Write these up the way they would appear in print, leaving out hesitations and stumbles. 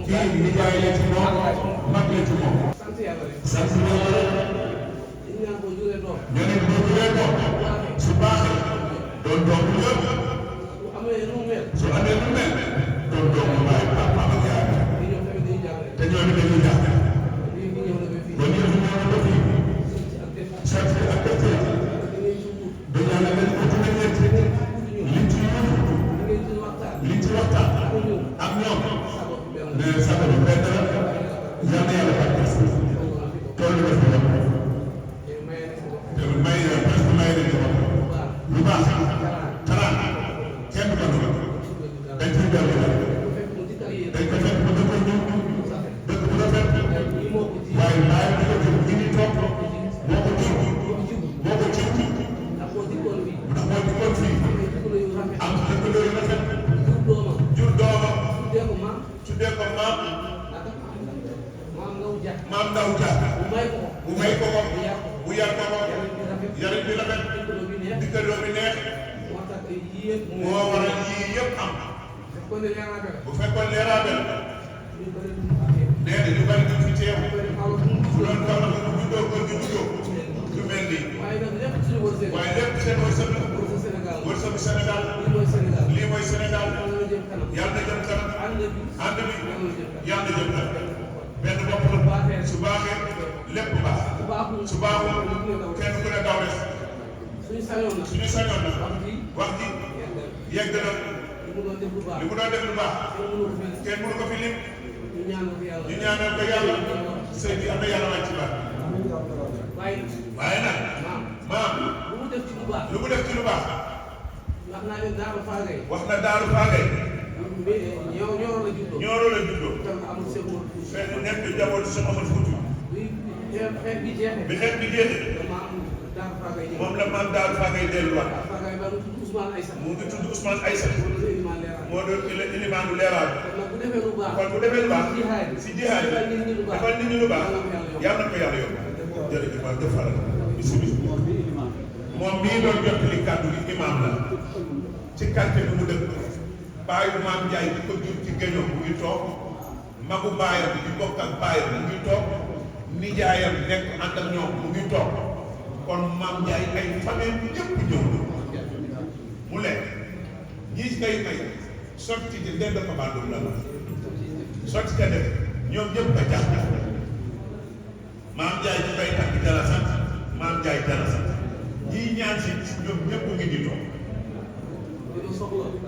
kii nijaay la ci moom mag la ci moom. sant yàlla rek. ñoo ne boo juree doom su baaxee doon doom bu ñëpp su amee lu mel doon doom bu baax papa ak yaay te ñoo ne dañuy jàppale ba ñëw fi ñëw ba fii sant ak def dañu la mel ko ci ñett liñ ci yóbbu liñ ci waxtaan ak ñoom ne sago bi benn la yal na yàlla barke tool yi def ko te may presque may leen ko lu baax taraan kenn du ko dañ ciy dellu dañ ko fekk ba dëkk dëkk bu rafet waaye laay bi ko jëm ñi ni toog moo ko jur moo ko jur ndax moo dikkoon fii am dëkkandoo yu rafet jur doomam tuddee ko maam ndaw jaar bu may ko bu yar ko yarit bi rafet dikkandoo bi neex moo waral yii yëpp am bu fekkoon leeraabel nee na ñu bari duñ fi teew fu doon kaw nag ñu juddoo ko ñu juddoo lu mel nii waaye lépp seen wërsëgu Sénégal lii mooy Sénégal yàlla na jëm kanam ànd bi yàlla na jëm kanam benn bopp la su baaxee lépp baax su baaxul kenn ku ne daw des suñu sañoon na wax ji yegg na li mu doon def lu baax kenn mënu ko fi lim ñu ñaanal ko yàlla sëy bi am na yàlla wàcc ci baax waaye nag maam lu mu def ci lu baax wax na daaru faagay ñooro la juddoo fekk nekk jaboot sa Omar Fuuti bi xeet bi jeexee moom la maam daaru faagay delluwaat mu ngi tudd Ousmane Aïssa moo doon ilimaanu leeraal kon bu defee lu baax si jihaad defal nit ñi lu baax yàlla na ko yàlla yóbbu jërëjëf waay defal bisimilah moom mii doon jottali kàddu gi imaam la ci quartier bi mu dëkk baayu maam Njaay di ko jur ci géño mu ngi toog magu baayam bi di bokk ak baayam mu ngi toog nijaayam nekk ànd ak ñoom mu ngi toog kon maam Njaay ay famille bu ñëpp ñëw mu lekk ñii kay may sotti ci ndend ko bandum la sotti ca def ñoom ñëpp ko jàpp maam Njaay ci baykat bi dara sant maam Njaay dara sant ñii ñaan si ñoom ñëpp ngi di toog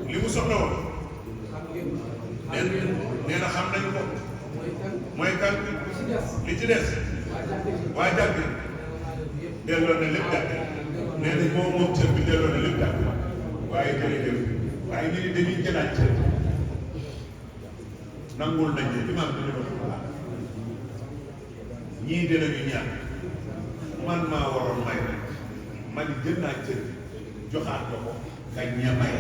li mu soxla woon nee na xam nañu ko mooy kan li ci des waa jàpp delloo na lépp jàpp nee na moom cër bi delloo na lépp jàpp waaye jërëjëf waaye ñu ne dañuy jëlaat cër nangul nañ ne imaam bi ñu doon ñii dinañu ñaan man maa waroon may rek man jël naa cër joxaat ko ko kañ ña may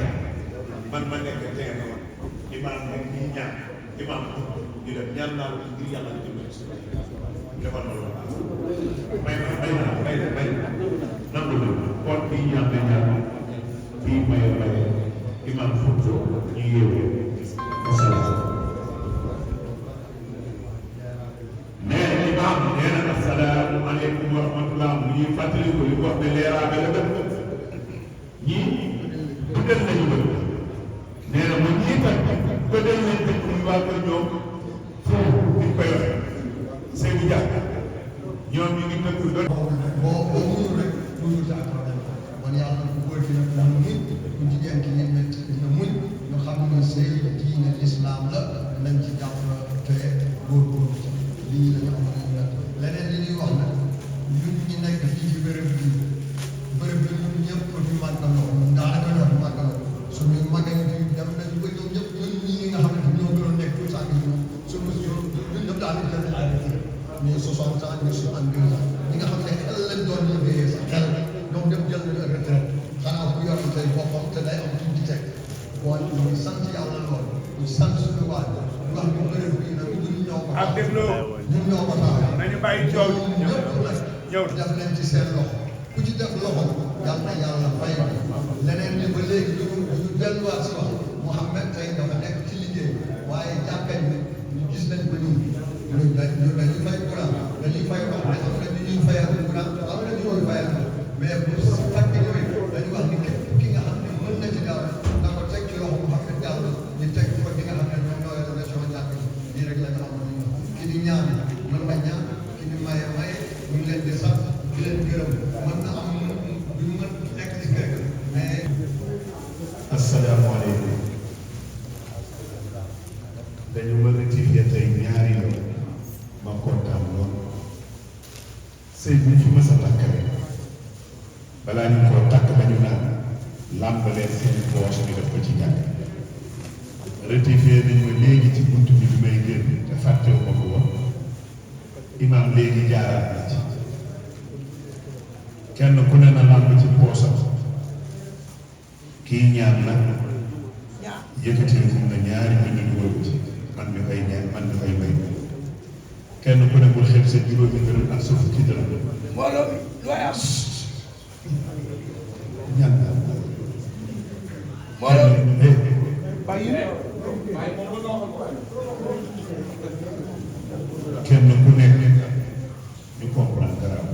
man ma nekk teel a imaam nag ñii ñaan imaam ñu def ñaan naa ko ngir yàlla na jëm si defal ma loolu may nangu na kon kii ñaan na ñaan kii maye imaam Fuuta ñu yeewee asalaam nee imaam nee na asalaamu aleykum wa rahmatullah mu ñuy fàttali ko li wax ne leeraabe la dëkk ñii bëggal nañu bëgg nee na mu ñii kat bëggal nañ dëkk ñu waa kër ñoom foofu ñu koy waxee seen i jàpp ñoom ñu ngi tëkk doon boo mënul rek toujours sa problème kon yàlla bu góor gi nag na muñ ku jigéen ki ne na muñ ñu xam ne sëy diine lislaam la nañ ci jàpp te góorgóorlu ci lii la ñu amoon nag leneen li ñuy wax nag ñun ñi nekk fii ci bërëb bi ñun ñëpp ñu màggaloo daanaka ñoo màggaloo suñu magal bi dem nañu ba ñoom ñëpp ñun ñi nga xam ne ñoo gënoon nekk tout ça ñun ñëpp daanaka jël arrêté mais 60 ans ñu 62 ans ñi nga xam ne xel lañ doon liggéeyee sax xel ñoom ñëpp jël nañu retraite xanaa ku yor tey boppam te day am tuuti teg bon ñu sant yàlla lool ñu sant suñu waaj wax ñu bërëb bii nag ñun ñoo ko ak dégloo ñun ñoo ko tax nañu bàyyi coow ñëpp nag def leen ci seen loxo ku ci def loxo yal na yàlla fay leneen li ba léegi ñu delluwaat si wax Mouhamed tey dafa nekk ci liggéey waaye jàkkañ bi ñu gis gis nañ ko nii ñun dañuy fay courant dañuy fay wax ne am na ñu ñuy fayal courant am na ñu ñuy fayal mais bu si fàtte yooyu dañu wax ni képp ki nga xam ne mën na ci dara na ko teg ci loxo Mouhamed Diallo ñu teg ko ki nga xam ne ñoom ñoo yor région jàkk lii rek la ñu amoon ñu ki di ñaan mën na ñaan ki di maye ñu ngi leen di sant di leen gërëm mën na am du mën nekk ci kër mais. asalaamaaleykum dañu mën a tifee tey ñaari yoon ma kontaan loolu sëy bi fi mës a takk rek balaa ñu koo takk dañu naan làmbalee seen poche ñu def ko ci jàkk rectifié nañ ma léegi ci bunt bi bi may génn te fàttewu ma ko woon imaam léegi jaaraat na ci kenn ku ne na làmb ci poosam kii ñaan nag yëkkati na ñaari mën na dugal ci man mi koy ñaan man mi koy may kenn ku ne bul xeeb sa juróomi dërëm ak sa fukki dërëm mbooloo mi looy am ñaan mbooloo mi kenn ku nekk ñu comprendre garaaw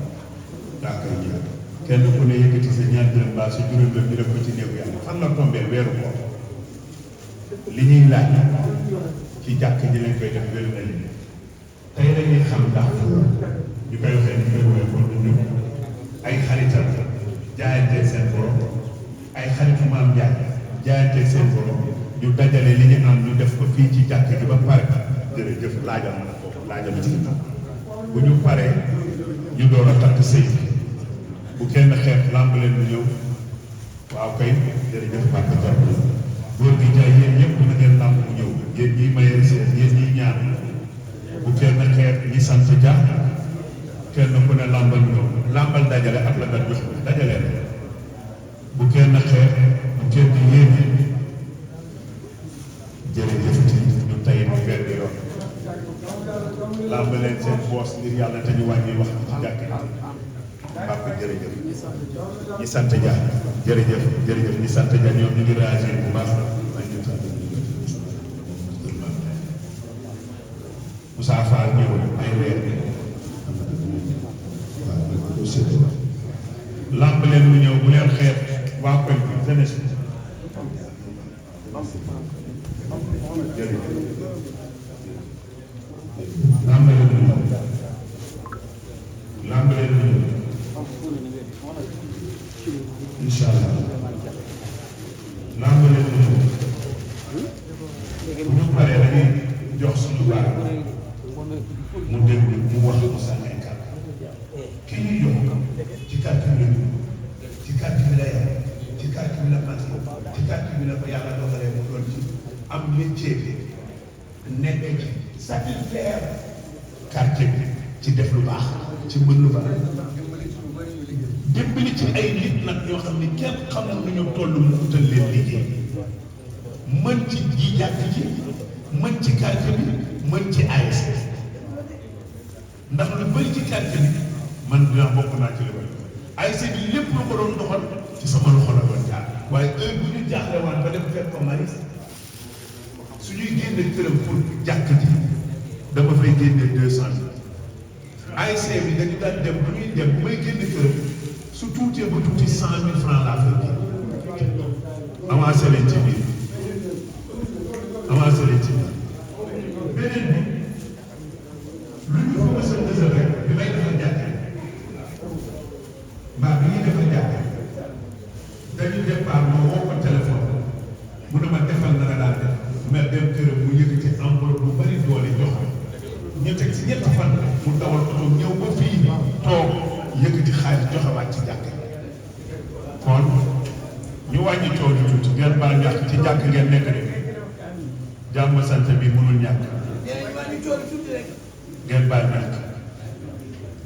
daa koy ñaan kenn ku ne yëkkati sa ñaar dërëm mbaa sa juróomi dërëm ñu def ko ci néegu yàlla fan la tombeel weeru koor li ñuy laaj ci jàkk ji lañ koy def wér na li tey dañuy xam ndax ñu koy waxee ni koy woowee kon ñu ay xaritam jaayanteeg seen borom ay xaritu maam Njaay jaayanteeg seen borom ñu dajale li ñu am ñu def ko fii ci jàkk ji ba pare jërëjëf laajal ma ko laajal ma ci bu ñu paree ñu door a takk sëy bu kenn xeet làmb leen mu ñëw waaw kay jërëjëf Papa Diop góor gi jaay yéen ñëpp na ngeen làmb mu ñëw yéen ñiy maye recette yéen ñiy ñaan bu kenn xeet ñi sant ja kenn ku ne làmbal ñëw làmbal dajale ak la nga jox dajale bu kenn xeet bu kenn yéen jërëjëf ci ñu tey mu benn yoon làmb leen seen boos ngir yàlla te ñu wàññi wax ci jàkk Papa jërëjëf ñi sant ja jërëjëf jërëjëf ñi sant ja ñoom ñu ngi réagir bu baax Moussa Fall ñëw ay weer lamb leen mu ñëw bu leen xeet waa koñ bi jeunesse bi jërëjëf lamb leen mu ñëw lamb leen mu ñëw incha allah lamb leen mu ñëw bu ñu paree dañuy jox suñu baar mu déglu mu wax mu sànni ay kàddu ki ñuy jox ci kàddu bi la ci kàddu bi la yem ci kàddu bi la mat ci kàddu bi la ko yàlla dogalee mu doon ci am métier bi nekk ci satisfaire quartier bi ci def lu baax ci mën lu baax dimbali ci ay nit nag ñoo xam ne kenn xamul nu ñu toll mu utal leen liggéey mën ci ji jàkk ji mën ci quartier bi mën ci ASC ndax lu bëri ci quartier bi man dinaa bokk naa ci li bëri ASC bi lépp lu ko doon doxal ci sama loxo la doon jaar waaye heure bu ñu jaaxle waan ba dem fekk ko maris su ñuy génne këram pour jàkk ji dama fay génne 200 ASC bi dañu daan dem bu ñuy dem bu may génne këram su tuutee ba tuuti 100 000 francs laa fay génne avancé leen ci biir avancé leen ci biir beneen bi lu ñu ko mos a dësal rek bi may defal jàkk mbaa bi ñuy defal jàkk dañu départ ma woo ko téléphone mu ne ma defal na nga daal def mais dem këram mu yëkkati enveloppe bu bari doole jox ñu teg si ñetti fan mu dawal oto ñëw ba fii toog yëkkati xaalis joxewaat ci jàkk kon ñu wàññi coow li tuuti ngeen baal ñàkk ci jàkk ngeen nekk de jàmm sant bi mënul ñàkk ngeen baal ñàkk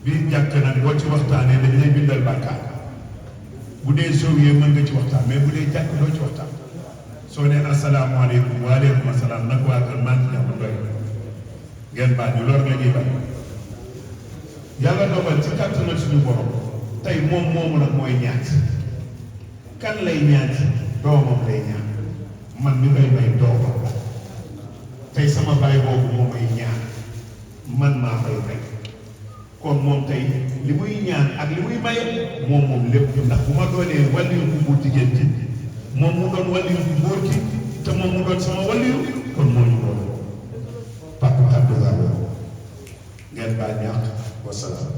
biir jàkk nag boo ci waxtaanee dañ lay bindal bàkkaar bu dee zawiya mën nga ci waxtaan mais bu dee jàkk doo ci waxtaan soo nee asalaamaaleykum waaleykum asalaam nag waa kër maa ngi jàmm doy ngeen baal ñu lor la ñuy bañ yàlla dogal ci kàttanal suñu borom tey moom moomu nag mooy ñaat kan lay ñaan doomam lay ñaan man mi koy may doomam te tey sama baay boobu moo may ñaan man maa koy may kon moom tey li muy ñaan ak li muy maye moom lépp ndax bu ma doonee wàlliyu bu jigéen ci moom mu doon wàlliyu bu góor ci te moom mu doon sama wàlliyu kon moo ñu doon papa Abdoulaye ngeen baal ñàkk wasalaam